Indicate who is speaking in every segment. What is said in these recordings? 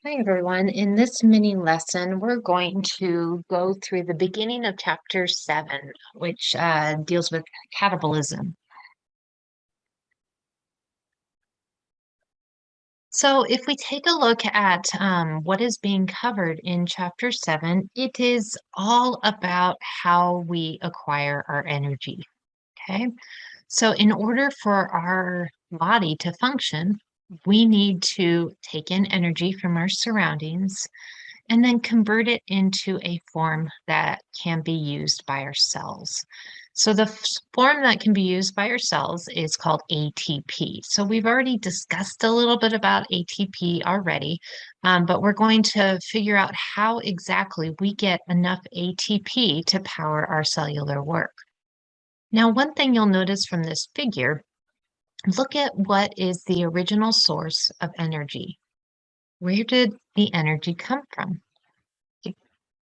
Speaker 1: Hi, everyone. In this mini lesson, we're going to go through the beginning of chapter 7, which deals with catabolism. So, if we take a look at what is being covered in chapter 7, it is all about how we acquire our energy. Okay. So, in order for our body to function, we need to take in energy from our surroundings and then convert it into a form that can be used by our cells. So the form that can be used by our cells is called ATP. So we've already discussed a little bit about ATP already, but we're going to figure out how exactly we get enough ATP to power our cellular work. Now, one thing you'll notice from this figure, look at what is the original source of energy. Where did the energy come from?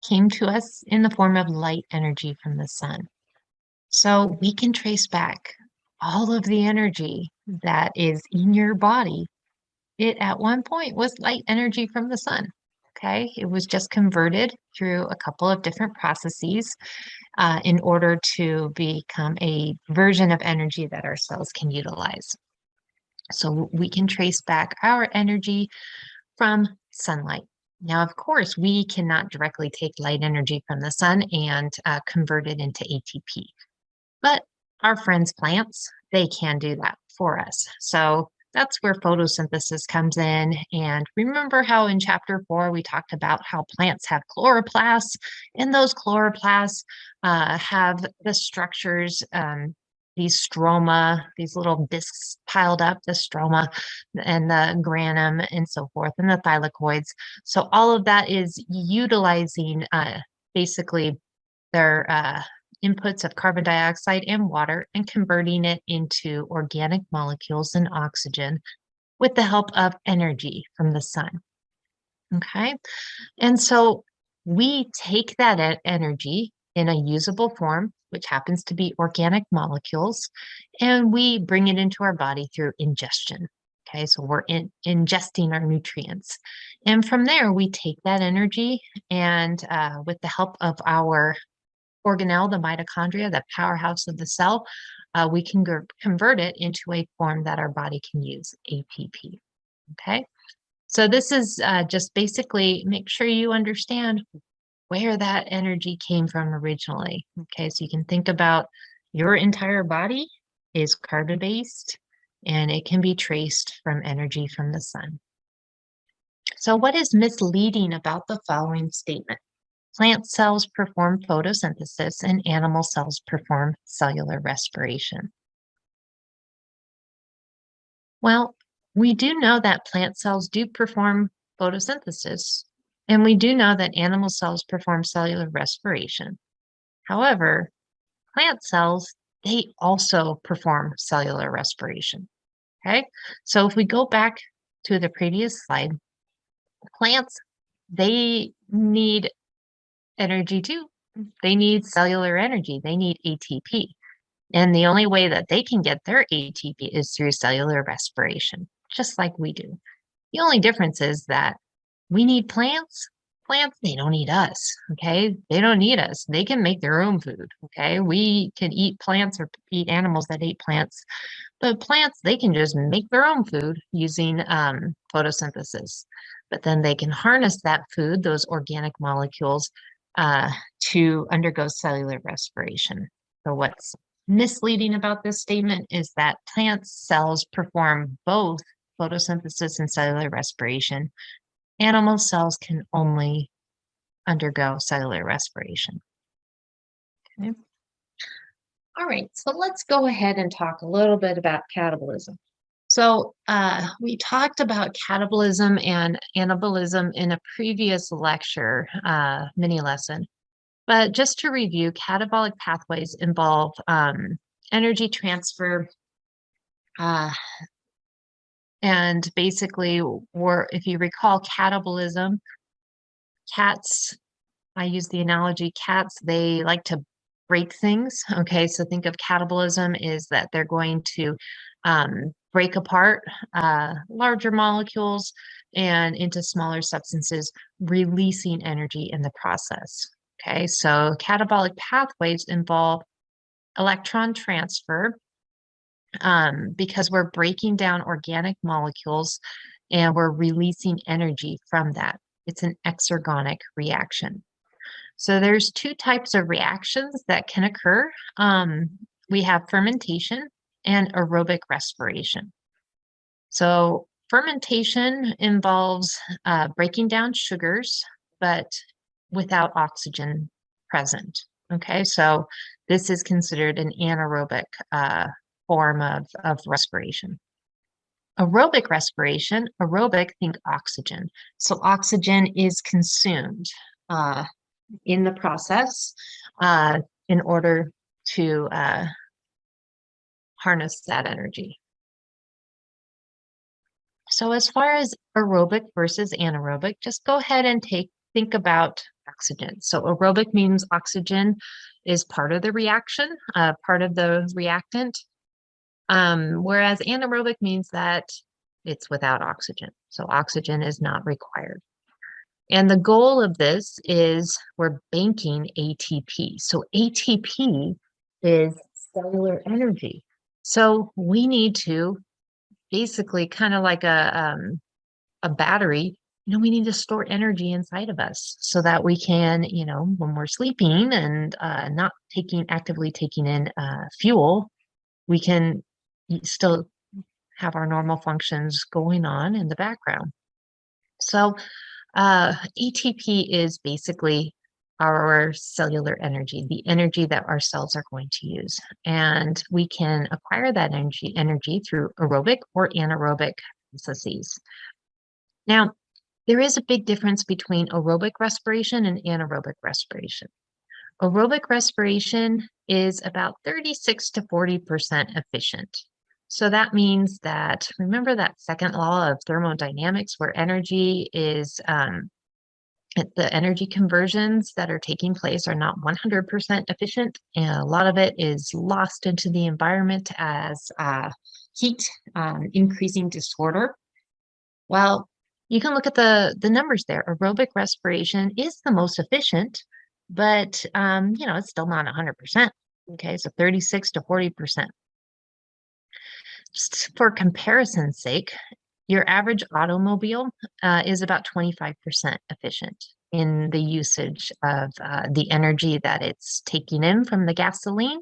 Speaker 1: Came to us in the form of light energy from the sun. So we can trace back all of the energy that is in your body. It at one point was light energy from the sun. Okay, it was just converted through a couple of different processes in order to become a version of energy that our cells can utilize. So we can trace back our energy from sunlight. Now, of course, we cannot directly take light energy from the sun and convert it into ATP, but our friends plants, they can do that for us. So that's where photosynthesis comes in. And remember how in chapter 4 we talked about how plants have chloroplasts, and those chloroplasts have the structures, these stroma, these little discs piled up, the stroma and the granum and so forth, and the thylakoids. So all of that is utilizing basically their inputs of carbon dioxide and water and converting it into organic molecules and oxygen with the help of energy from the sun. Okay. And so we take that energy in a usable form, which happens to be organic molecules, and we bring it into our body through ingestion. Okay, so we're ingesting our nutrients. And from there, we take that energy and with the help of our organelle, the mitochondria, the powerhouse of the cell, we can convert it into a form that our body can use, ATP. Okay, so this is just basically make sure you understand where that energy came from originally. Okay, so you can think about your entire body is carbon based and it can be traced from energy from the sun. So, what is misleading about the following statement? Plant cells perform photosynthesis and animal cells perform cellular respiration. Well, we do know that plant cells do perform photosynthesis, and we do know that animal cells perform cellular respiration. However, plant cells, they also perform cellular respiration. Okay, so if we go back to the previous slide, plants, they need energy too. They need cellular energy, they need ATP. And the only way that they can get their ATP is through cellular respiration, just like we do. The only difference is that we need plants. Plants, they don't need us. Okay. They don't need us. They can make their own food. Okay. We can eat plants or eat animals that eat plants, but plants, they can just make their own food using photosynthesis. But then they can harness that food, those organic molecules, to undergo cellular respiration. So, what's misleading about this statement is that plant cells perform both photosynthesis and cellular respiration. Animal cells can only undergo cellular respiration. Okay. All right, so let's go ahead and talk a little bit about catabolism. So we talked about catabolism and anabolism in a previous lecture, mini lesson. But just to review, catabolic pathways involve energy transfer uh, and basically, or if you recall catabolism, cats, I use the analogy, cats, they like to break things. Okay, so think of catabolism is that they're going to break apart larger molecules and into smaller substances, releasing energy in the process. Okay, so catabolic pathways involve electron transfer because we're breaking down organic molecules and we're releasing energy from that. It's an exergonic reaction. So there's two types of reactions that can occur. We have fermentation and aerobic respiration. So fermentation involves breaking down sugars, but without oxygen present. Okay, so this is considered an anaerobic form of respiration. Aerobic respiration, aerobic, think oxygen. So oxygen is consumed in the process in order to harness that energy. So as far as aerobic versus anaerobic, just go ahead and think about oxygen. So aerobic means oxygen is part of the reaction, part of the reactant, whereas anaerobic means that it's without oxygen. So oxygen is not required. And the goal of this is we're banking ATP. So ATP is cellular energy. So we need to basically kind of like a battery, we need to store energy inside of us so that we can, when we're sleeping and not actively taking in fuel, we can still have our normal functions going on in the background. So ATP is basically our cellular energy, the energy that our cells are going to use. And we can acquire that energy through aerobic or anaerobic processes. Now, there is a big difference between aerobic respiration and anaerobic respiration. Aerobic respiration is about 36 to 40% efficient. So that means that, remember that second law of thermodynamics where energy is, the energy conversions that are taking place are not 100% efficient, and a lot of it is lost into the environment as heat, increasing disorder. Well, you can look at the numbers there. Aerobic respiration is the most efficient, but it's still not 100%. Okay, so 36 to 40%. Just for comparison's sake, your average automobile is about 25% efficient in the usage of the energy that it's taking in from the gasoline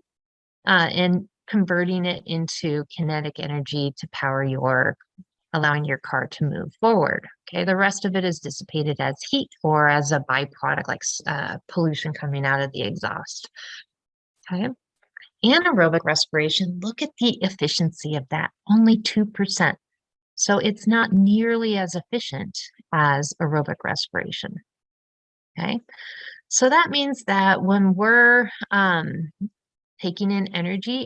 Speaker 1: and converting it into kinetic energy to power allowing your car to move forward. Okay, the rest of it is dissipated as heat or as a byproduct, like pollution coming out of the exhaust. Okay. Anaerobic respiration, look at the efficiency of that, only 2%. So it's not nearly as efficient as aerobic respiration. Okay, so that means that when we're taking in energy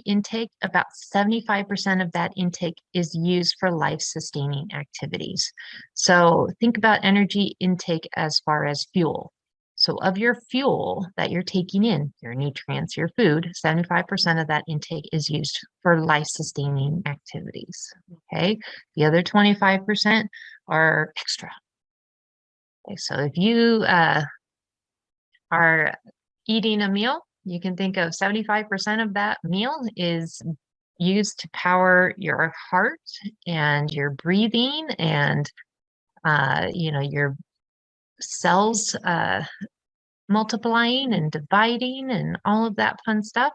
Speaker 1: intake, about 75% of that intake is used for life-sustaining activities. So think about energy intake as far as fuel. So of your fuel that you're taking in, your nutrients, your food, 75% of that intake is used for life-sustaining activities, okay? The other 25% are extra. Okay, so if you are eating a meal, you can think of 75% of that meal is used to power your heart and your breathing and, your cells multiplying and dividing and all of that fun stuff.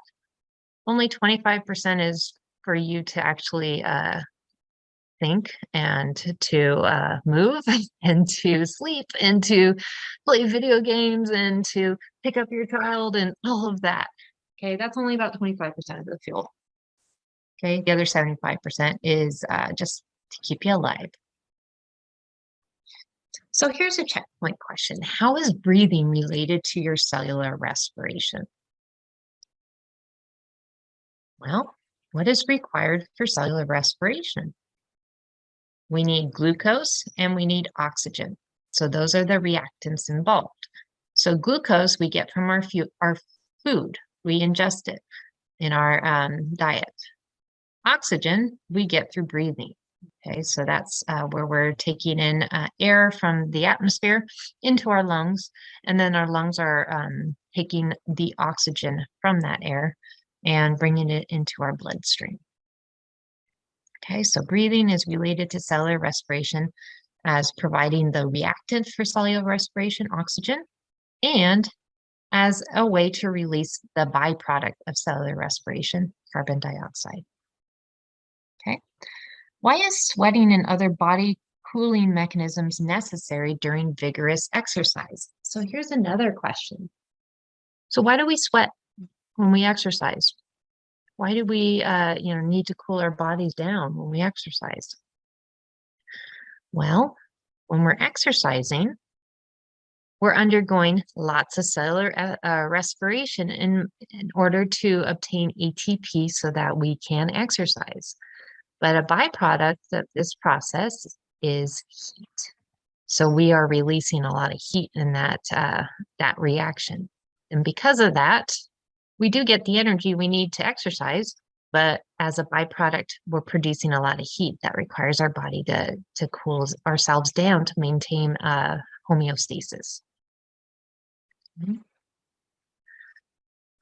Speaker 1: Only 25% is for you to actually think and to move and to sleep and to play video games and to pick up your child and all of that. Okay, that's only about 25% of the fuel. Okay, the other 75% is just to keep you alive. So here's a checkpoint question. How is breathing related to your cellular respiration? Well, what is required for cellular respiration? We need glucose and we need oxygen. So those are the reactants involved. So glucose we get from our food. We ingest it in our diet. Oxygen we get through breathing. Okay, so that's where we're taking in air from the atmosphere into our lungs, and then our lungs are taking the oxygen from that air and bringing it into our bloodstream. Okay, so breathing is related to cellular respiration as providing the reactant for cellular respiration, oxygen, and as a way to release the byproduct of cellular respiration, carbon dioxide. Okay. Why is sweating and other body cooling mechanisms necessary during vigorous exercise? So here's another question. So why do we sweat when we exercise? Why do we, need to cool our bodies down when we exercise? Well, when we're exercising, we're undergoing lots of cellular respiration in order to obtain ATP so that we can exercise. But a byproduct of this process is heat. So we are releasing a lot of heat in that reaction. And because of that, we do get the energy we need to exercise, but as a byproduct, we're producing a lot of heat that requires our body to cool ourselves down to maintain homeostasis. Mhm.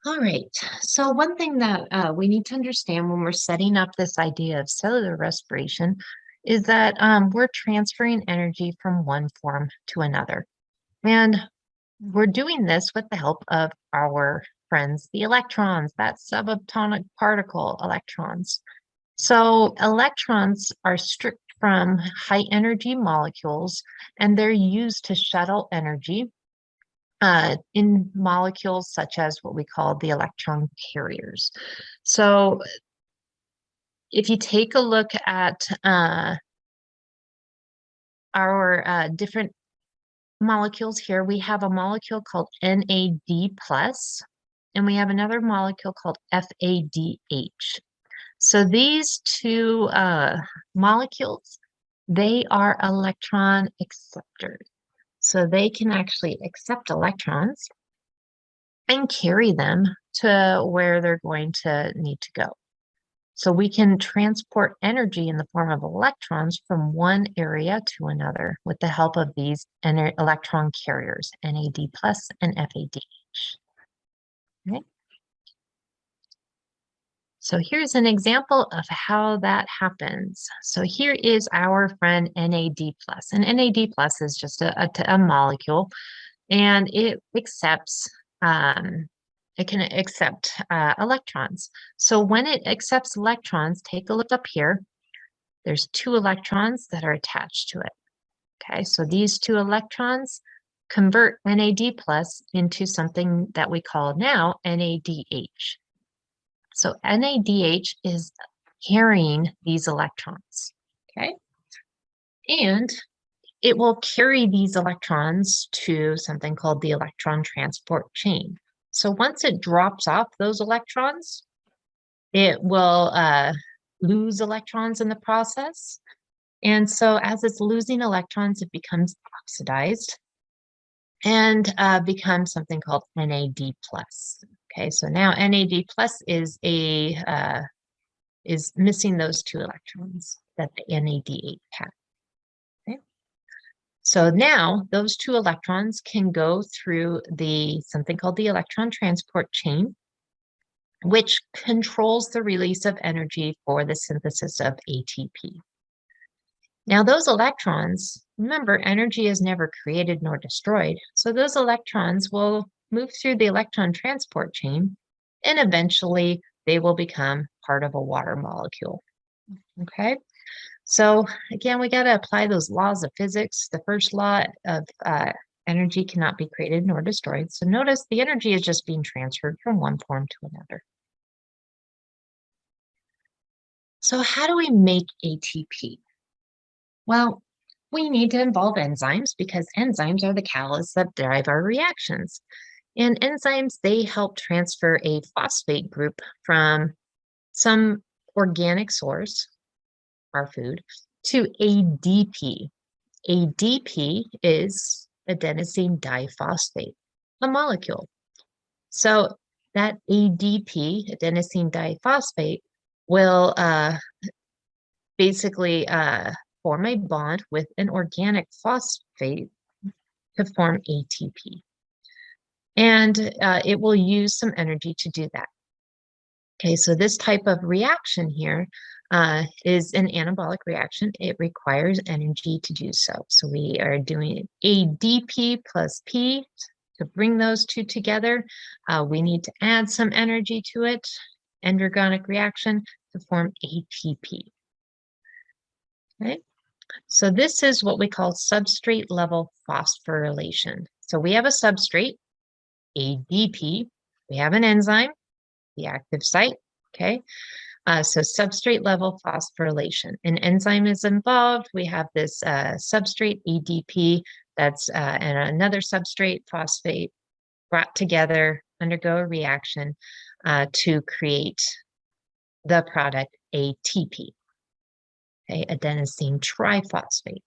Speaker 1: All right. So one thing that we need to understand when we're setting up this idea of cellular respiration is that we're transferring energy from one form to another. And we're doing this with the help of our friends, the electrons, that subatomic particle electrons. So electrons are stripped from high energy molecules, and they're used to shuttle energy in molecules such as what we call the electron carriers. So if you take a look at our different molecules here, we have a molecule called NAD plus, and we have another molecule called FADH. So these two molecules, they are electron acceptors. So they can actually accept electrons and carry them to where they're going to need to go. So we can transport energy in the form of electrons from one area to another with the help of these electron carriers, NAD plus and FADH. Okay. So here's an example of how that happens. So here is our friend NAD plus, and NAD plus is just a molecule, and it accepts it can accept electrons. So when it accepts electrons, take a look up here. There's two electrons that are attached to it. Okay, so these two electrons convert NAD plus into something that we call now NADH. So NADH is carrying these electrons. Okay, and it will carry these electrons to something called the electron transport chain. So once it drops off those electrons, it will lose electrons in the process. And so as it's losing electrons, it becomes oxidized and becomes something called NAD plus. Okay, so now NAD plus is missing those two electrons that the NADH has. So now those two electrons can go through something called the electron transport chain, which controls the release of energy for the synthesis of ATP. Now those electrons, remember, energy is never created nor destroyed. So those electrons will move through the electron transport chain, and eventually they will become part of a water molecule. Okay. So again, we got to apply those laws of physics. The first law of energy cannot be created nor destroyed. So notice the energy is just being transferred from one form to another. So how do we make ATP? Well, we need to involve enzymes because enzymes are the catalysts that drive our reactions. And enzymes, they help transfer a phosphate group from some organic source, our food, to ADP. ADP is adenosine diphosphate, a molecule. So that ADP, adenosine diphosphate, will basically form a bond with an organic phosphate to form ATP. And it will use some energy to do that. Okay, so this type of reaction here is an anabolic reaction. It requires energy to do so. So we are doing ADP plus P to bring those two together. We need to add some energy to it, endergonic reaction, to form ATP. Okay, so this is what we call substrate level phosphorylation. So we have a substrate, ADP. We have an enzyme, the active site, okay? So substrate level phosphorylation. An enzyme is involved. We have this substrate ADP that's and another substrate phosphate brought together, undergo a reaction to create the product ATP, okay, adenosine triphosphate.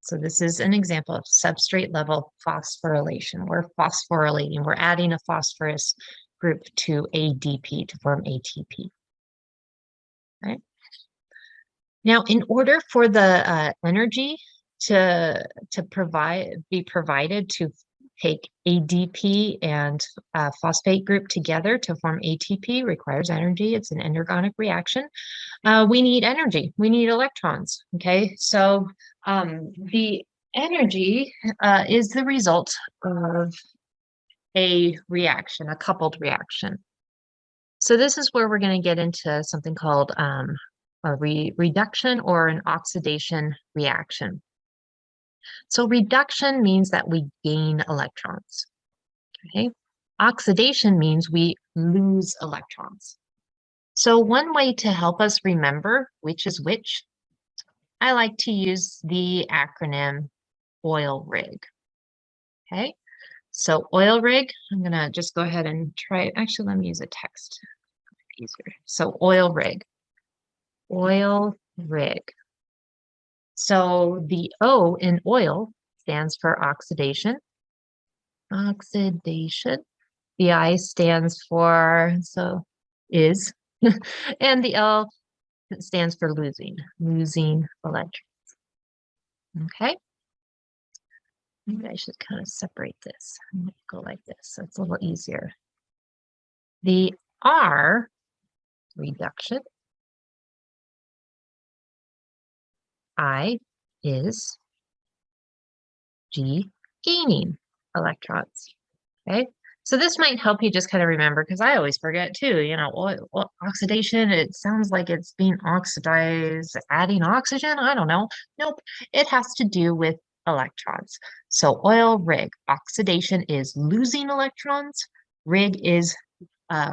Speaker 1: So this is an example of substrate level phosphorylation. We're phosphorylating, we're adding a phosphorus group to ADP to form ATP. Right? Now, in order for the energy to be provided to take ADP and phosphate group together to form ATP requires energy. It's an endergonic reaction. We need energy. We need electrons. Okay, so the energy is the result of a reaction, a coupled reaction. So this is where we're going to get into something called a reduction or an oxidation reaction. So reduction means that we gain electrons. Okay, oxidation means we lose electrons. So one way to help us remember which is which, I like to use the acronym oil rig. Okay, so oil rig, I'm going to just go ahead and try. Actually, let me use a text. Easier. So oil rig. Oil rig. So the O in oil stands for oxidation. Oxidation. The I stands for, so is, and the L stands for losing, losing electrons. Okay. Maybe I should kind of separate this. I'm going to go like this, so it's a little easier. The R, reduction. I is G, gaining electrons. Okay, so this might help you just kind of remember, because I always forget too, you know, oil oxidation, it sounds like it's being oxidized, adding oxygen. I don't know. Nope, it has to do with electrons. So oil rig, oxidation is losing electrons, rig is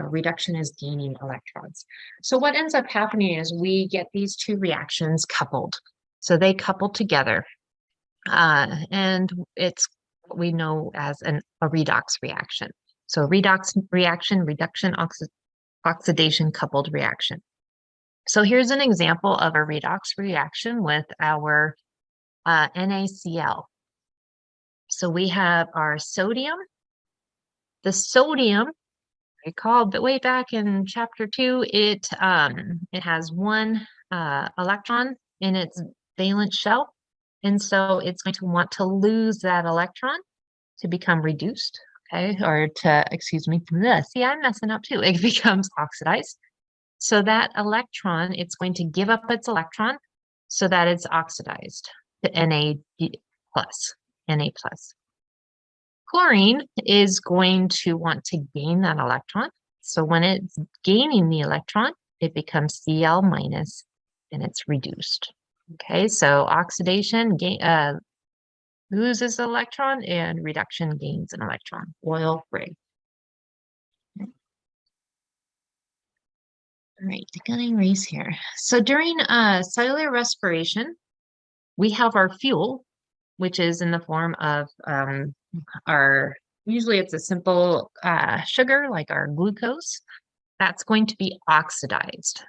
Speaker 1: reduction is gaining electrons. So what ends up happening is we get these two reactions coupled. So they couple together, and it's what we know as a redox reaction. So redox reaction, reduction, oxidation, coupled reaction. So here's an example of a redox reaction with our NaCl. So we have our sodium. The sodium, recall, but way back in chapter 2, it has one electron in its valence shell. And so it's going to want to lose that electron to become reduced, okay, or to, excuse me, see, I'm messing up too. It becomes oxidized. So that electron, it's going to give up its electron so that it's oxidized to Na plus, Na plus. Chlorine is going to want to gain that electron. So when it's gaining the electron, it becomes Cl minus and it's reduced. Okay, so oxidation loses an electron and reduction gains an electron. Oil rig. All right, gonna erase here. So during cellular respiration, we have our fuel, which is in the form of usually it's a simple sugar like our glucose. That's going to be oxidized.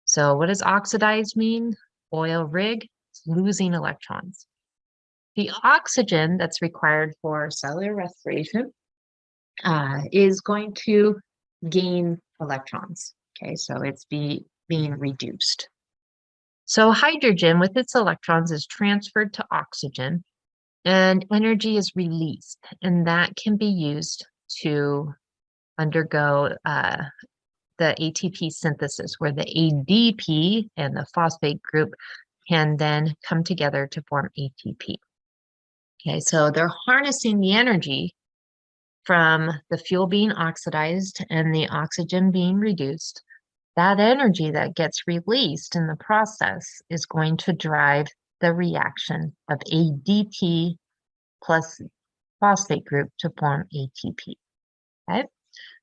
Speaker 1: So what does oxidized mean? Oil rig, losing electrons. The oxygen that's required for cellular respiration is going to gain electrons. Okay, so it's being reduced. So hydrogen with its electrons is transferred to oxygen and energy is released, and that can be used to undergo the ATP synthesis, where the ADP and the phosphate group can then come together to form ATP. Okay, so they're harnessing the energy from the fuel being oxidized and the oxygen being reduced. That energy that gets released in the process is going to drive the reaction of ADP plus phosphate group to form ATP. Okay,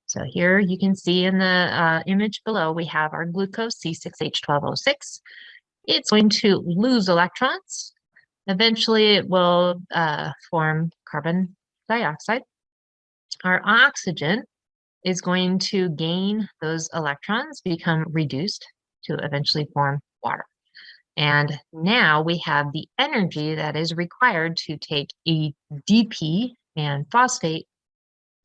Speaker 1: so here you can see in the image below, we have our glucose C6H12O6. It's going to lose electrons. Eventually, it will form carbon dioxide. Our oxygen is going to gain those electrons, become reduced to eventually form water. And now we have the energy that is required to take ADP and phosphate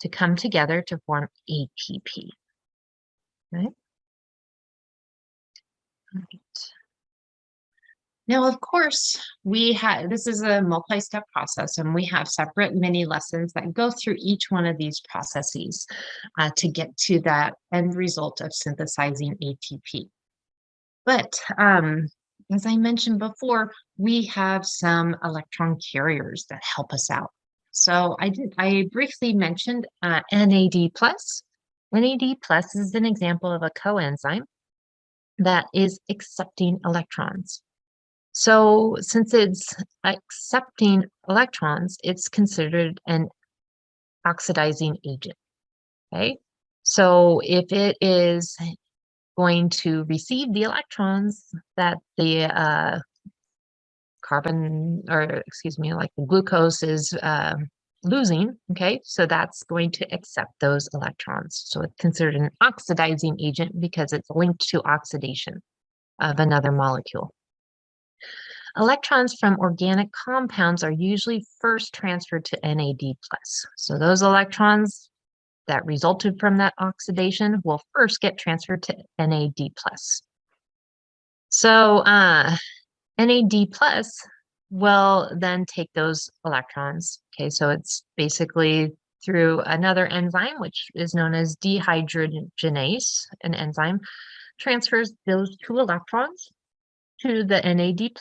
Speaker 1: to come together to form ATP. Right? Right. Now, of course, this is a multi-step process, and we have separate mini lessons that go through each one of these processes to get to that end result of synthesizing ATP. But as I mentioned before, we have some electron carriers that help us out. So I briefly mentioned NAD+. NAD+ is an example of a coenzyme that is accepting electrons. So since it's accepting electrons, it's considered an oxidizing agent, okay? So if it is going to receive the electrons that the like the glucose is losing, okay? So that's going to accept those electrons. So it's considered an oxidizing agent because it's linked to oxidation of another molecule. Electrons from organic compounds are usually first transferred to NAD+. So those electrons that resulted from that oxidation will first get transferred to NAD+. So NAD+ will then take those electrons. Okay, so it's basically through another enzyme, which is known as dehydrogenase, an enzyme, transfers those two electrons to the NAD+,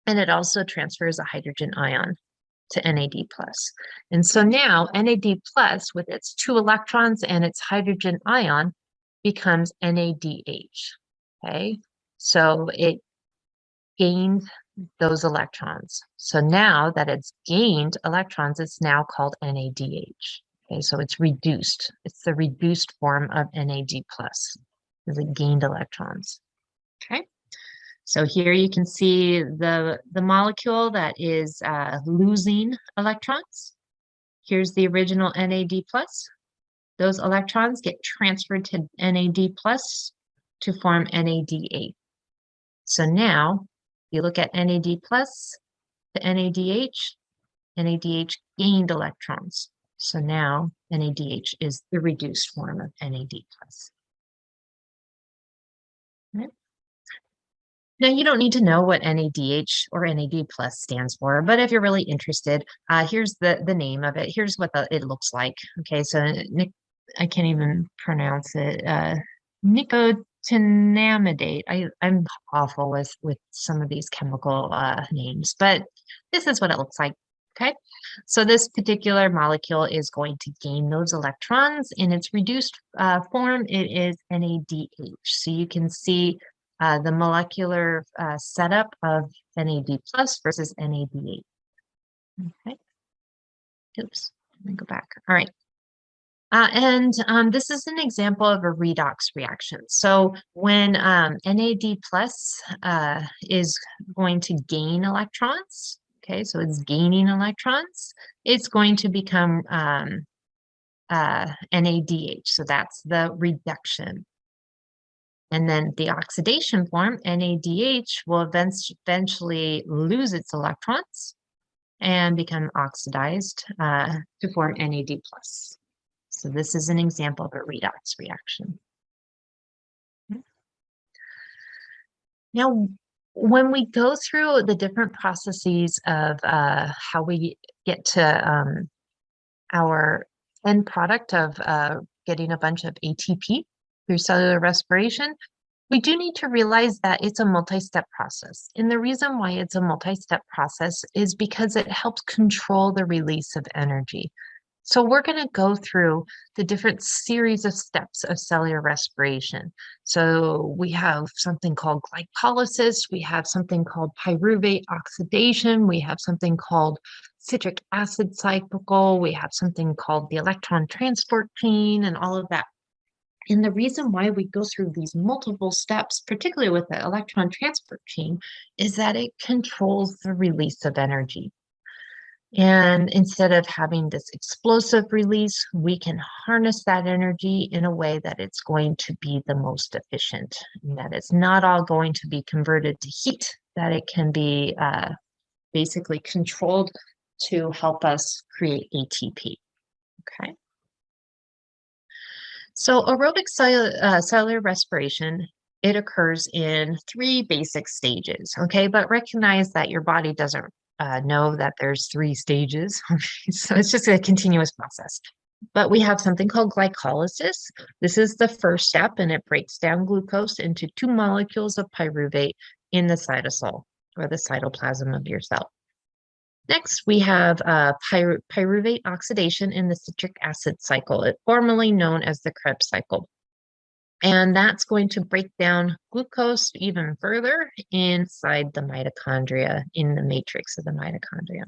Speaker 1: and it also transfers a hydrogen ion to NAD+. And so now NAD+ with its two electrons and its hydrogen ion becomes NADH, okay? So it gained those electrons. So now that it's gained electrons, it's now called NADH. Okay, so it's reduced. It's the reduced form of NAD+, because it gained electrons. Okay. So here you can see the molecule that is losing electrons. Here's the original NAD+. Those electrons get transferred to NAD+ to form NADH. So now, you look at NAD+ to NADH, NADH gained electrons. So now NADH is the reduced form of NAD+. Right? Now, you don't need to know what NADH or NAD+ stands for, but if you're really interested, here's the name of it. Here's what it looks like. Okay, so I can't even pronounce it. Nicotinamidate. I'm awful with some of these chemical names, but this is what it looks like. Okay, so this particular molecule is going to gain those electrons. In its reduced form, it is NADH. So you can see the molecular setup of NAD+ versus NADH. Okay. Oops, let me go back. All right. This is an example of a redox reaction. So when NAD+ is going to gain electrons, okay, so it's gaining electrons, it's going to become NADH. So that's the reduction. And then the oxidation form, NADH, will eventually lose its electrons and become oxidized to form NAD+. So this is an example of a redox reaction. Now, when we go through the different processes of how we get to our end product of getting a bunch of ATP through cellular respiration, we do need to realize that it's a multi-step process. And the reason why it's a multi-step process is because it helps control the release of energy. So we're going to go through the different series of steps of cellular respiration. So we have something called glycolysis, we have something called pyruvate oxidation, we have something called citric acid cycle, we have something called the electron transport chain, and all of that. And the reason why we go through these multiple steps, particularly with the electron transport chain, is that it controls the release of energy. And instead of having this explosive release, we can harness that energy in a way that it's going to be the most efficient, and that it's not all going to be converted to heat, that it can be basically controlled to help us create ATP. Okay. So aerobic cellular respiration, it occurs in 3 basic stages, okay? But recognize that your body doesn't know that there's 3 stages. So it's just a continuous process. But we have something called glycolysis. This is the first step, and it breaks down glucose into 2 molecules of pyruvate in the cytosol, or the cytoplasm of your cell. Next, we have pyruvate oxidation in the citric acid cycle, formerly known as the Krebs cycle. And that's going to break down glucose even further inside the mitochondria, in the matrix of the mitochondria.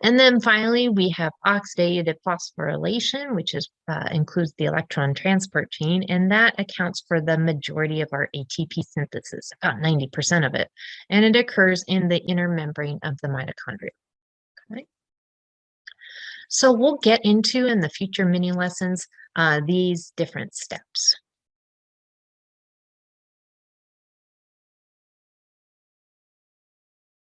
Speaker 1: And then finally, we have oxidative phosphorylation, which includes the electron transport chain, and that accounts for the majority of our ATP synthesis, about 90% of it. And it occurs in the inner membrane of the mitochondria. Okay. So we'll get into in the future mini lessons these different steps.